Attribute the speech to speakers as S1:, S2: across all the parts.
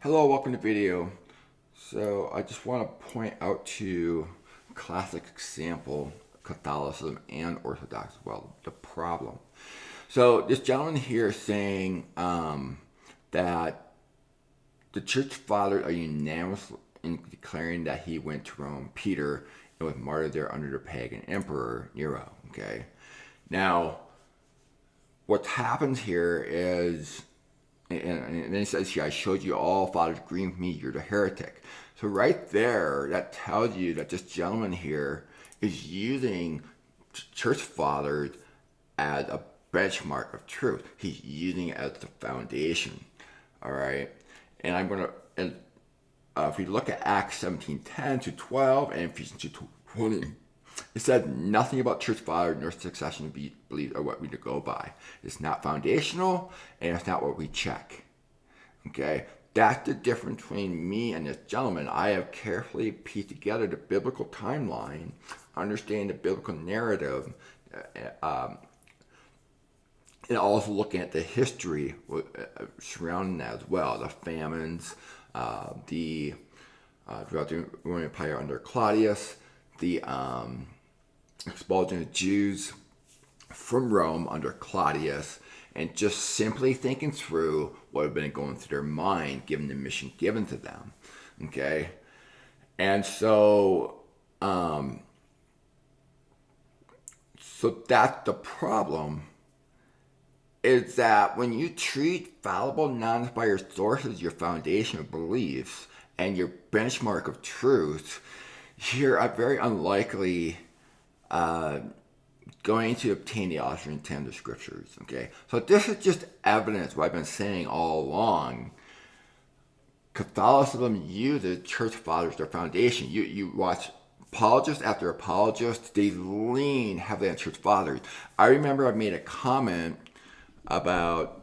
S1: Hello, welcome to the video. So I just want to point out to a classic example of Catholicism and Orthodox, well, the problem. So this gentleman here is saying that the church fathers are unanimous in declaring that he went to Rome, Peter, and was martyred there under the pagan emperor Nero. Okay, now what happens here is and then it says here, I showed you all fathers agreeing with me, you're the heretic. So right there, that tells you that this gentleman here is using church fathers as a benchmark of truth. He's using it as the foundation. All right. And I'm going to, if we look at Acts 17:10 to 12 and Ephesians 2:20, it said nothing about church fathers nor succession to be believed or what we to go by. It's not foundational and it's not what we check. Okay, that's the difference between me and this gentleman. I have carefully pieced together the biblical timeline, understanding the biblical narrative, and also looking at the history surrounding that as well. The famines, throughout the Roman Empire under Claudius, the expulsion of Jews from Rome under Claudius, and just simply thinking through what had been going through their mind given the mission given to them. Okay? And so that's the problem, is that when you treat fallible, non-inspired sources your foundation of beliefs and your benchmark of truth, you're very unlikely going to obtain the author intent of the scriptures. Okay, so this is just evidence what I've been saying all along. Catholicism uses church fathers as their foundation. You watch apologist after apologist, they lean heavily on church fathers. I remember I made a comment about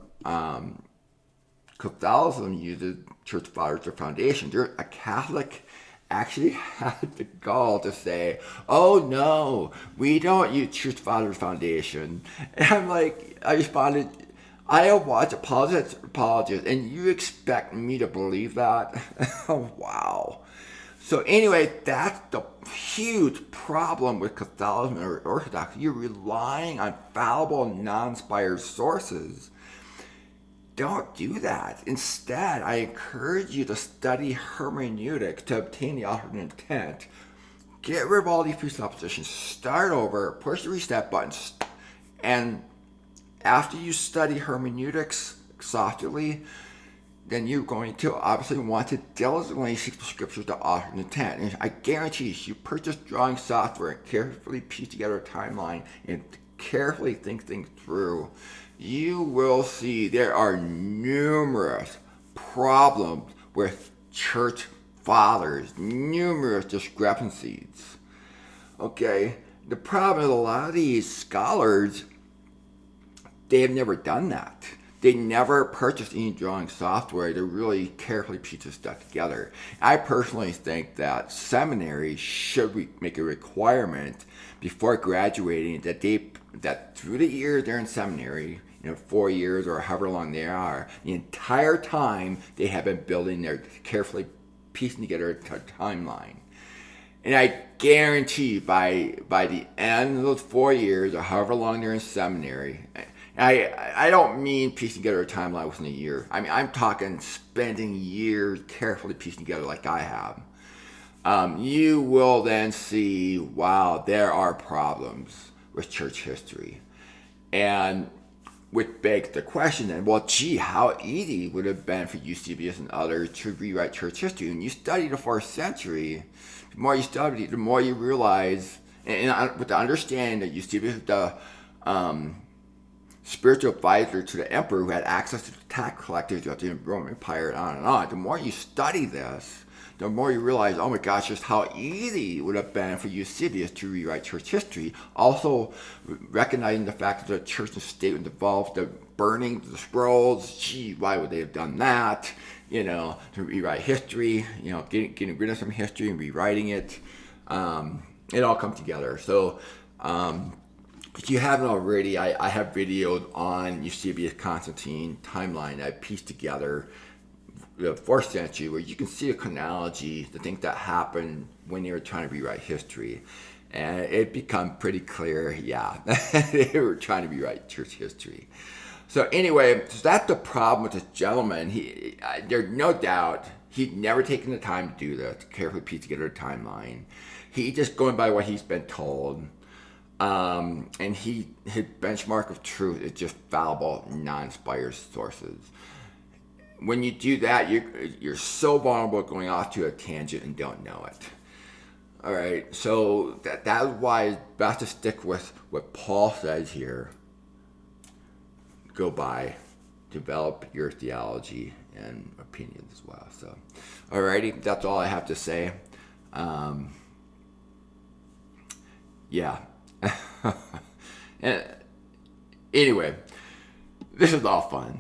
S1: Catholicism uses church fathers as their foundation. There's a Catholic actually had the gall to say, oh no, we don't use church fathers foundation. And I'm like, I responded, I have watched apologists, and you expect me to believe that? Oh, wow. So anyway, that's the huge problem with Catholicism or Orthodoxy. You're relying on fallible, non-inspired sources. Don't do that. Instead, I encourage you to study hermeneutics to obtain the author's intent. Get rid of all these presuppositions. Start over, push the reset button, and after you study hermeneutics exhaustively, then you're going to obviously want to diligently seek the scriptures to author's intent. And I guarantee you, if you purchase drawing software and carefully piece together a timeline and carefully think things through, you will see there are numerous problems with church fathers, numerous discrepancies. Okay, the problem is a lot of these scholars, they have never done that. They never purchased any drawing software to really carefully piece this stuff together. I personally think that seminaries should make a requirement before graduating that through the years they're in seminary, 4 years or however long they are, the entire time they have been building their, carefully piecing together a timeline. And I guarantee you by the end of those 4 years or however long they're in seminary, I don't mean piecing together a timeline within a year. I mean, I'm talking spending years carefully piecing together like I have. You will then see, wow, there are problems with church history. And which begs the question then, well, gee, how easy would it have been for Eusebius and others to rewrite church history? When you study the 4th century, the more you study, the more you realize, and with the understanding that Eusebius is the spiritual advisor to the emperor who had access to the tax collectors throughout the Roman Empire and on. The more you study this, the more you realize, oh my gosh, just how easy it would have been for Eusebius to rewrite church history. Also, recognizing the fact that the church and state would involve the burning of the scrolls. Gee, why would they have done that? To rewrite history, getting rid of some history and rewriting it. It all comes together. So, if you haven't already, I have videos on Eusebius Constantine timeline that I pieced together the 4th century, where you can see a chronology, the things that happened when they were trying to rewrite history. And it become pretty clear, yeah, they were trying to rewrite church history. So anyway, so that's the problem with this gentleman. There's no doubt he'd never taken the time to do this, carefully piece together a timeline. He just going by what he's been told. And his benchmark of truth is just fallible, non-inspired sources. When you do that, you're so vulnerable going off to a tangent and don't know it. All right, so that's why it's best to stick with what Paul says here. Go by, develop your theology and opinions as well. So, alrighty, that's all I have to say. Yeah. And anyway, this is all fun.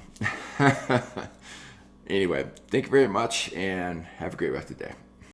S1: Anyway, thank you very much and have a great rest of the day.